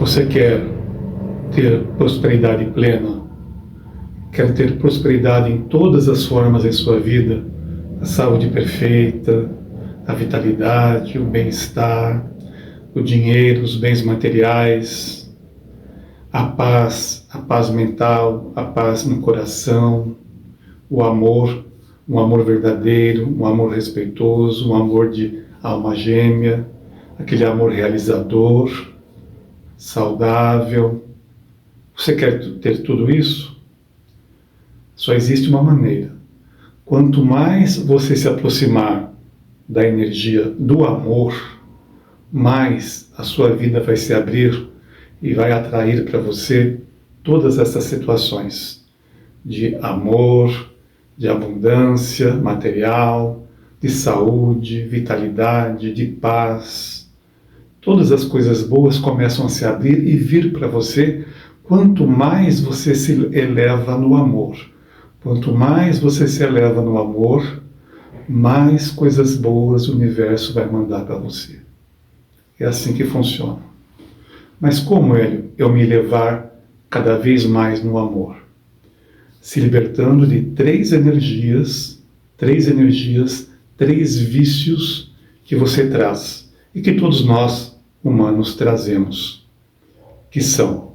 Você quer ter prosperidade plena? Quer ter prosperidade em todas as formas em sua vida? A saúde perfeita, a vitalidade, o bem-estar, o dinheiro, os bens materiais, a paz mental, a paz no coração, o amor, um amor verdadeiro, um amor respeitoso, um amor de alma gêmea, aquele amor realizador, saudável. Você quer ter tudo isso? Só existe uma maneira. Quanto mais você se aproximar da energia do amor, mais a sua vida vai se abrir e vai atrair para você todas essas situações de amor, de abundância material, de saúde, vitalidade, de paz. Todas as coisas boas começam a se abrir e vir para você quanto mais você se eleva no amor. Quanto mais você se eleva no amor, mais coisas boas o universo vai mandar para você. É assim que funciona. Mas como, Hélio, eu me elevar cada vez mais no amor? Se libertando de três energias, três vícios que você traz e que todos nós, humanos, trazemos. Que são,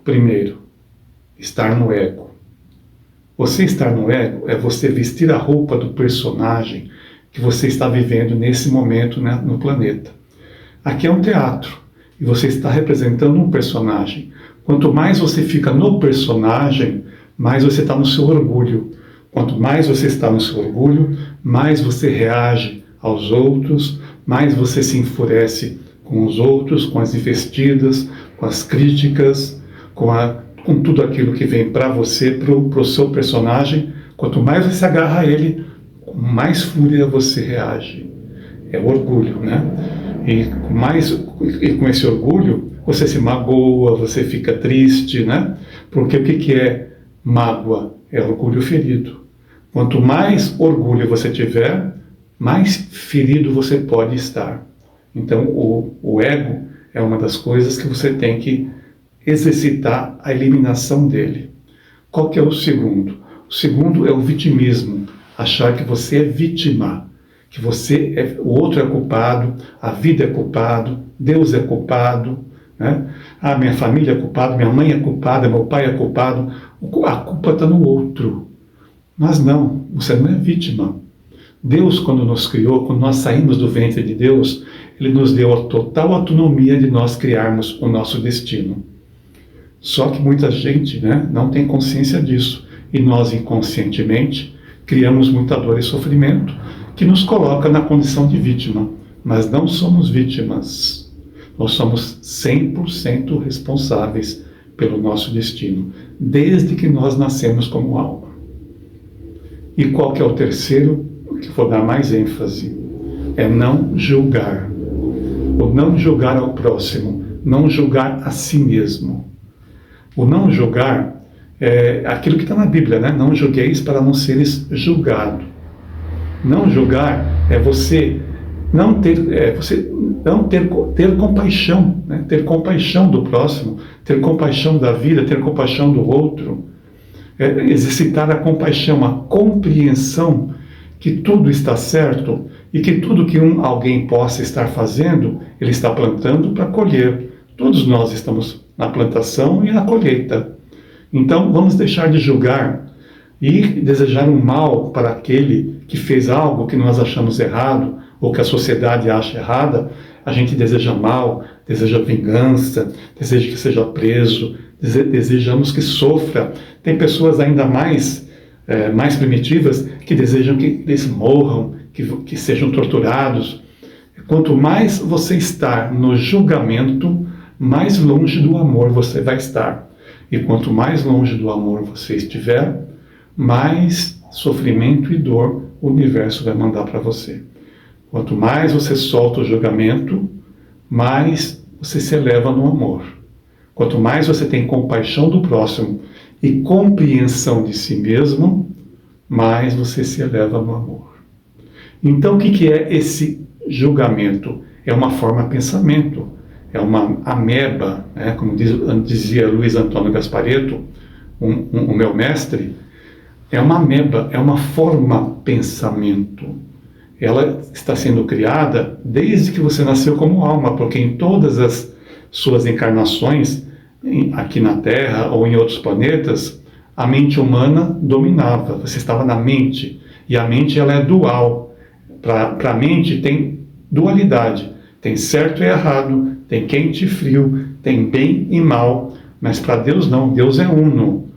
primeiro, estar no ego. Você estar no ego é você vestir a roupa do personagem que você está vivendo nesse momento, né, no planeta. Aqui é um teatro e você está representando um personagem. Quanto mais você fica no personagem, mais você está no seu orgulho. Quanto mais você está no seu orgulho, mais você reage aos outros, mais você se enfurece com os outros, com as investidas, com as críticas, com tudo aquilo que vem para você, para o seu personagem. Quanto mais você agarra a ele, com mais fúria você reage. É o orgulho, né? E com esse orgulho, você se magoa, você fica triste, né? Porque o que é mágoa? É orgulho ferido. Quanto mais orgulho você tiver, mais ferido você pode estar. Então, o ego é uma das coisas que você tem que exercitar a eliminação dele. Qual que é o segundo? O segundo é o vitimismo. Achar que você é vítima, que o outro é culpado, a vida é culpado, Deus é culpado, né? Ah, minha família é culpada, minha mãe é culpada, meu pai é culpado. A culpa está no outro. Mas não, você não é vítima. Deus, quando nos criou, quando nós saímos do ventre de Deus, Ele nos deu a total autonomia de nós criarmos o nosso destino. Só que muita gente, né, não tem consciência disso. E nós, inconscientemente, criamos muita dor e sofrimento que nos coloca na condição de vítima. Mas não somos vítimas. Nós somos 100% responsáveis pelo nosso destino, desde que nós nascemos como alma. E qual que é o terceiro, que vou dar mais ênfase? É não julgar. O não julgar ao próximo, não julgar a si mesmo. O não julgar é aquilo que está na Bíblia, né? Não julgueis para não seres julgado. Não julgar é você não ter compaixão, né? Ter compaixão do próximo, ter compaixão da vida, ter compaixão do outro. Exercitar a compaixão, a compreensão que tudo está certo e que tudo que alguém possa estar fazendo, ele está plantando para colher. Todos nós estamos na plantação e na colheita. Então, vamos deixar de julgar e desejar um mal para aquele que fez algo que nós achamos errado ou que a sociedade acha errada. A gente deseja mal, deseja vingança, deseja que seja preso, desejamos que sofra. Tem pessoas ainda mais primitivas que desejam que eles morram, que sejam torturados. Quanto mais você estar no julgamento, mais longe do amor você vai estar. E quanto mais longe do amor você estiver, mais sofrimento e dor o universo vai mandar para você. Quanto mais você solta o julgamento, mais você se eleva no amor. Quanto mais você tem compaixão do próximo e compreensão de si mesmo, mais você se eleva no amor. Então, o que é esse julgamento? É uma forma de pensamento. é uma ameba, né? Como dizia Luiz Antônio Gasparetto, o meu mestre, é uma ameba, é uma forma pensamento. Ela está sendo criada desde que você nasceu como alma, porque em todas as suas encarnações, aqui na Terra ou em outros planetas, a mente humana dominava. Você estava na mente, e a mente ela é dual. Para a mente tem dualidade, tem certo e errado, tem quente e frio, tem bem e mal, mas para Deus não, Deus é uno.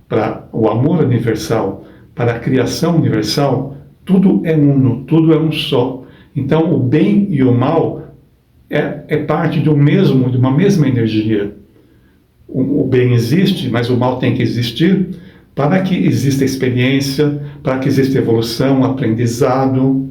Para o amor universal, para a criação universal, tudo é uno, tudo é um só. Então o bem e o mal é parte de uma mesma energia. O bem existe, mas o mal tem que existir para que exista experiência, para que exista evolução, aprendizado,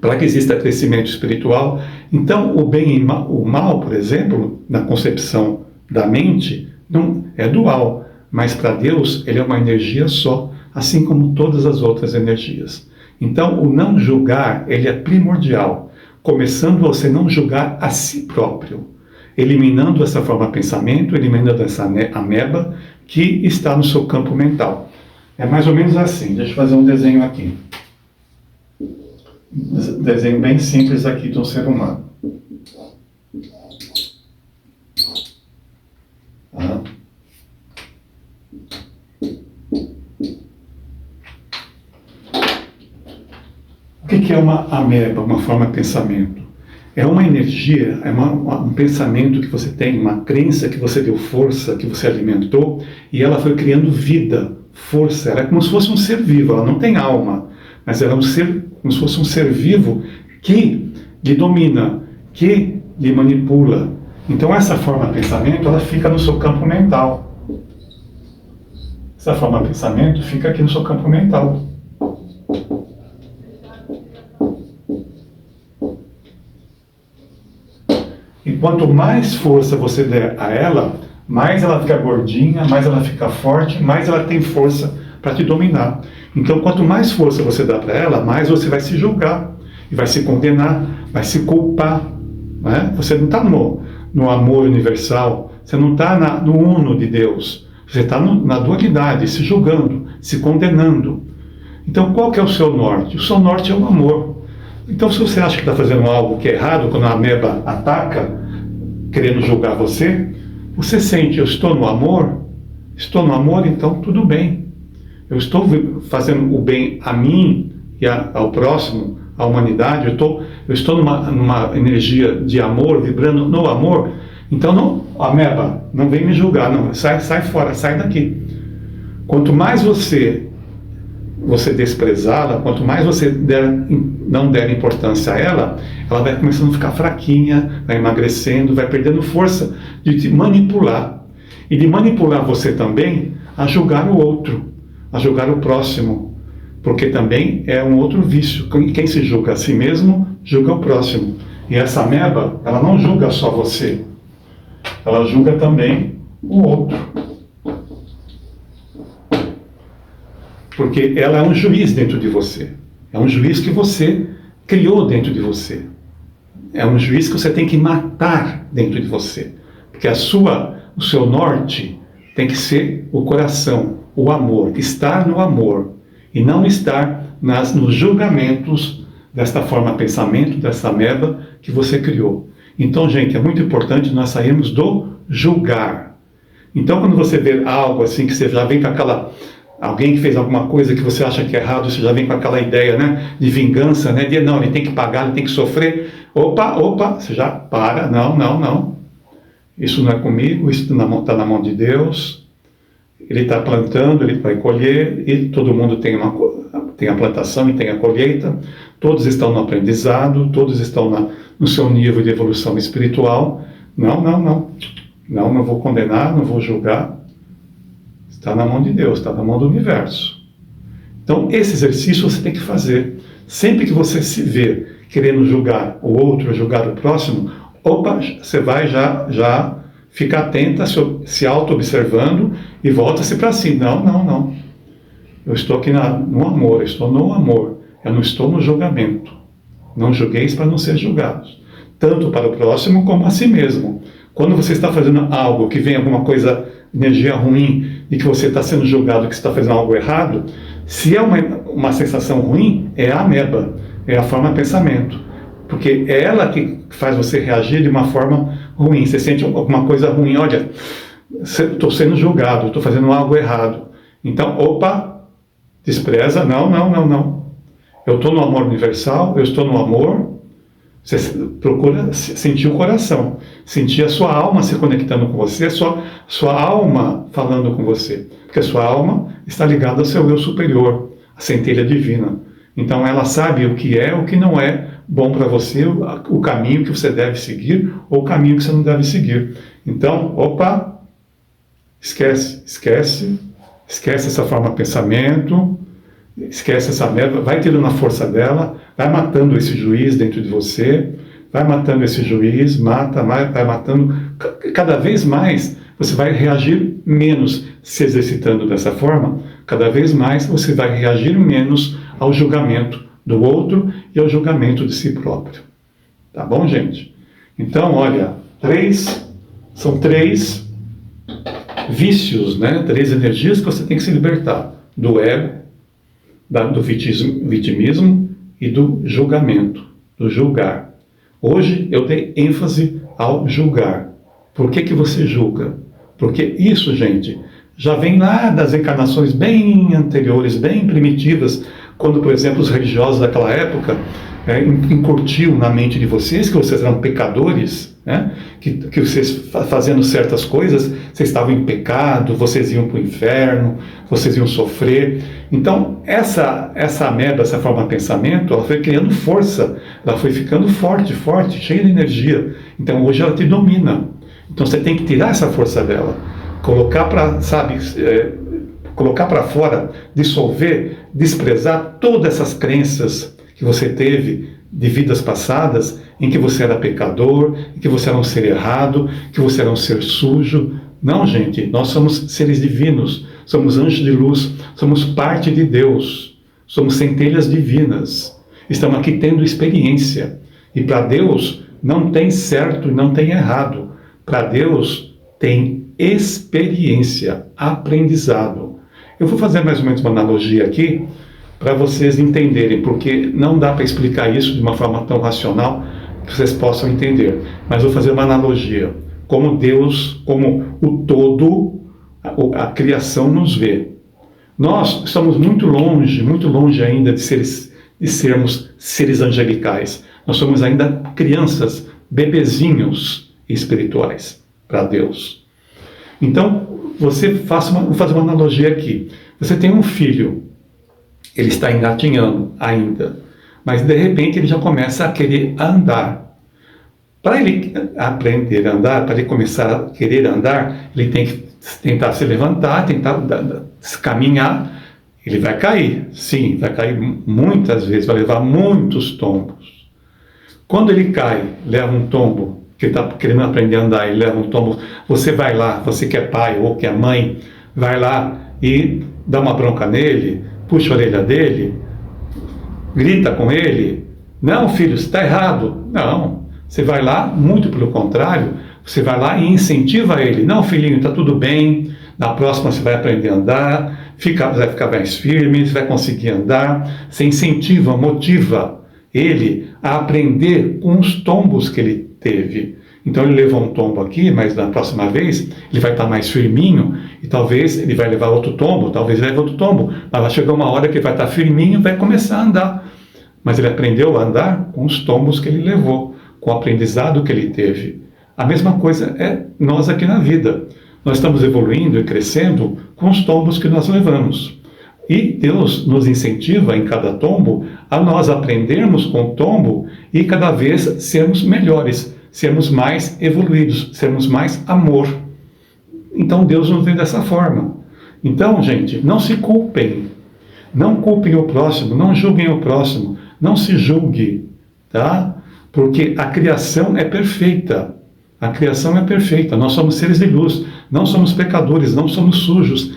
para que exista crescimento espiritual. Então, o bem e o mal, por exemplo, na concepção da mente, não é dual, mas para Deus ele é uma energia só, assim como todas as outras energias. Então, o não julgar, ele é primordial, começando você não julgar a si próprio, eliminando essa forma de pensamento, eliminando essa ameba que está no seu campo mental. É mais ou menos assim. Deixa eu fazer um desenho aqui. Desenho bem simples aqui de um ser humano. Tá? O que é uma ameba, uma forma de pensamento? É uma energia, é um pensamento que você tem, uma crença que você deu força, que você alimentou, e ela foi criando vida, força. Ela é como se fosse um ser vivo, ela não tem alma, mas ela é um ser, como se fosse um ser vivo que lhe domina, que lhe manipula. Então essa forma de pensamento, ela fica no seu campo mental. Essa forma de pensamento fica aqui no seu campo mental. E quanto mais força você der a ela, mais ela fica gordinha, mais ela fica forte, mais ela tem força para te dominar. Então, quanto mais força você dá para ela, mais você vai se julgar, e vai se condenar, vai se culpar. Né? Você não está no amor universal, você não está no uno de Deus, você está na dualidade, se julgando, se condenando. Então, qual que é o seu norte? O seu norte é o amor. Então, se você acha que está fazendo algo que é errado, quando a ameba ataca, querendo julgar você, você sente, eu estou no amor, então tudo bem. Eu estou fazendo o bem a mim e ao próximo, à humanidade, eu estou numa energia de amor, vibrando no amor, então não, ameba, não vem me julgar, não, sai fora, sai daqui. Quanto mais você desprezá-la, quanto mais você não der importância a ela, ela vai começando a ficar fraquinha, vai emagrecendo, vai perdendo força de te manipular. E de manipular você também a julgar o outro, a julgar o próximo. Porque também é um outro vício. Quem se julga a si mesmo, julga o próximo. E essa ameba, ela não julga só você, ela julga também o outro. Porque ela é um juiz dentro de você. É um juiz que você criou dentro de você. É um juiz que você tem que matar dentro de você. Porque o seu norte tem que ser o coração, o amor, estar no amor. E não estar nos julgamentos desta forma de pensamento, dessa ameba que você criou. Então, gente, é muito importante nós sairmos do julgar. Então, quando você vê algo assim, que você já vem com aquela... Alguém que fez alguma coisa que você acha que é errado, você já vem com aquela ideia, né, de vingança, né, de não, ele tem que pagar, ele tem que sofrer. Opa, você já para, não. Isso não é comigo, isso está na mão de Deus. Ele está plantando, ele vai colher, e todo mundo tem a plantação e tem a colheita. Todos estão no aprendizado, todos estão no seu nível de evolução espiritual. Não vou condenar, não vou julgar. Está na mão de Deus, está na mão do universo. Então, esse exercício você tem que fazer. Sempre que você se vê querendo julgar o outro, julgar o próximo, você vai já ficar atenta, se auto-observando e volta-se para si. Não. Eu estou aqui no amor, eu estou no amor. Eu não estou no julgamento. Não julgueis para não ser julgados. tanto para o próximo como a si mesmo. Quando você está fazendo algo que vem alguma coisa, energia ruim, e que você está sendo julgado que você está fazendo algo errado, se é uma sensação ruim, é a ameba, é a forma de pensamento. Porque é ela que faz você reagir de uma forma ruim. Você sente alguma coisa ruim, olha, estou sendo julgado, estou fazendo algo errado. Então, opa, despreza, não. Eu estou no amor universal, eu estou no amor. Você procura sentir o coração, sentir a sua alma se conectando com você, sua alma falando com você. Porque a sua alma está ligada ao seu eu superior, a centelha divina. Então ela sabe o que é, o que não é bom para você, o caminho que você deve seguir ou o caminho que você não deve seguir. Então, opa, esquece essa forma de pensamento, esquece essa merda, vai tirando a força dela, vai matando esse juiz dentro de você, vai matando esse juiz, vai matando, cada vez mais você vai reagir menos se exercitando dessa forma, cada vez mais você vai reagir menos ao julgamento do outro e ao julgamento de si próprio. Tá bom, gente? Então, olha, são três vícios, né? 3 energias que você tem que se libertar: do ego, do vitimismo e do julgamento, do julgar. Hoje eu dei ênfase ao julgar. Por que você julga? Porque isso, gente, já vem lá das encarnações bem anteriores, bem primitivas, quando, por exemplo, os religiosos daquela época incutiam na mente de vocês que vocês eram pecadores, né? que vocês fazendo certas coisas, vocês estavam em pecado, vocês iam para o inferno, vocês iam sofrer. Então, essa ameba, essa forma de pensamento, ela foi criando força, ela foi ficando forte, cheia de energia. Então, hoje ela te domina. Então, você tem que tirar essa força dela, colocar para fora, dissolver, desprezar todas essas crenças que você teve de vidas passadas, em que você era pecador, em que você era um ser errado, que você era um ser sujo. Não, gente, nós somos seres divinos, somos anjos de luz, somos parte de Deus, somos centelhas divinas, estamos aqui tendo experiência. E para Deus não tem certo e não tem errado. Para Deus tem experiência, aprendizado. Eu vou fazer mais ou menos uma analogia aqui, para vocês entenderem, porque não dá para explicar isso de uma forma tão racional que vocês possam entender. Mas vou fazer uma analogia. Como Deus, como o todo, a criação nos vê. Nós estamos muito longe ainda de sermos seres angelicais. Nós somos ainda crianças, bebezinhos espirituais para Deus. Então, vou fazer uma analogia aqui. Você tem um filho. Ele está engatinhando ainda, mas de repente ele já começa a querer andar. Para ele aprender a andar, para ele começar a querer andar, ele tem que tentar se levantar, tentar caminhar. Ele vai cair, sim, vai cair muitas vezes, vai levar muitos tombos. Quando ele cai, leva um tombo, que ele está querendo aprender a andar, ele leva um tombo, você vai lá, você que é pai ou que é mãe, vai lá e dá uma bronca nele, puxa a orelha dele, grita com ele. Não, filho, você está errado. Não, você vai lá, muito pelo contrário, você vai lá e incentiva ele. Não, filhinho, está tudo bem, na próxima você vai aprender a andar, vai ficar mais firme, você vai conseguir andar. Você incentiva, motiva ele a aprender com os tombos que ele teve. Então ele levou um tombo aqui, mas na próxima vez ele vai estar mais firminho e talvez ele vai levar outro tombo, talvez leve outro tombo, mas vai chegar uma hora que ele vai estar firminho e vai começar a andar. Mas ele aprendeu a andar com os tombos que ele levou, com o aprendizado que ele teve. A mesma coisa é nós aqui na vida. Nós estamos evoluindo e crescendo com os tombos que nós levamos. E Deus nos incentiva em cada tombo a nós aprendermos com o tombo e cada vez sermos melhores, sermos mais evoluídos, sermos mais amor. Então Deus nos vê dessa forma. Então, gente, não se culpem. Não culpem o próximo, não julguem o próximo, não se julgue, tá? Porque a criação é perfeita. A criação é perfeita. Nós somos seres de luz, não somos pecadores, não somos sujos.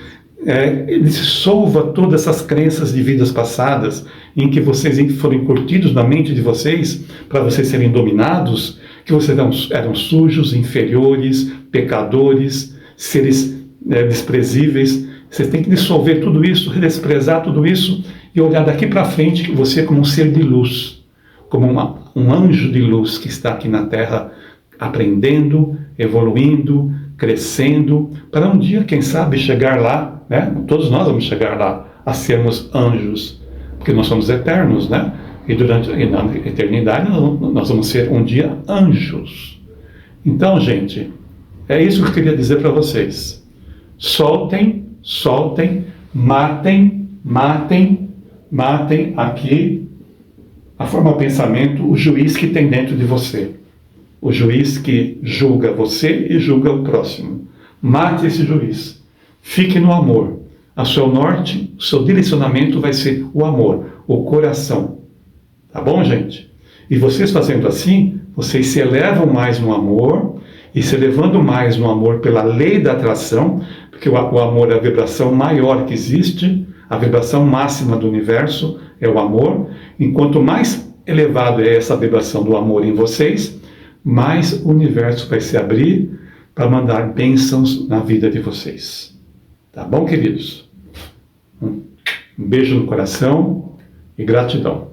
Dissolva todas essas crenças de vidas passadas em que vocês foram incutidos na mente de vocês para vocês serem dominados, que vocês eram sujos, inferiores, pecadores, seres desprezíveis. Vocês têm que dissolver tudo isso, desprezar tudo isso e olhar daqui para frente você como um ser de luz, como um anjo de luz que está aqui na Terra aprendendo, evoluindo, crescendo, para um dia, quem sabe, chegar lá, né? Todos nós vamos chegar lá a sermos anjos, porque nós somos eternos, né? E na eternidade nós vamos ser um dia anjos. Então, gente, é isso que eu queria dizer para vocês. Soltem, matem aqui a forma de pensamento, o juiz que tem dentro de você. O juiz que julga você e julga o próximo. Mate esse juiz. Fique no amor. A seu norte, o seu direcionamento vai ser o amor, o coração. Tá bom, gente? E vocês fazendo assim, vocês se elevam mais no amor, e se elevando mais no amor pela lei da atração, porque o amor é a vibração maior que existe, a vibração máxima do universo é o amor. Enquanto mais elevado é essa vibração do amor em vocês, mais o universo vai se abrir para mandar bênçãos na vida de vocês. Tá bom, queridos? Um beijo no coração e gratidão.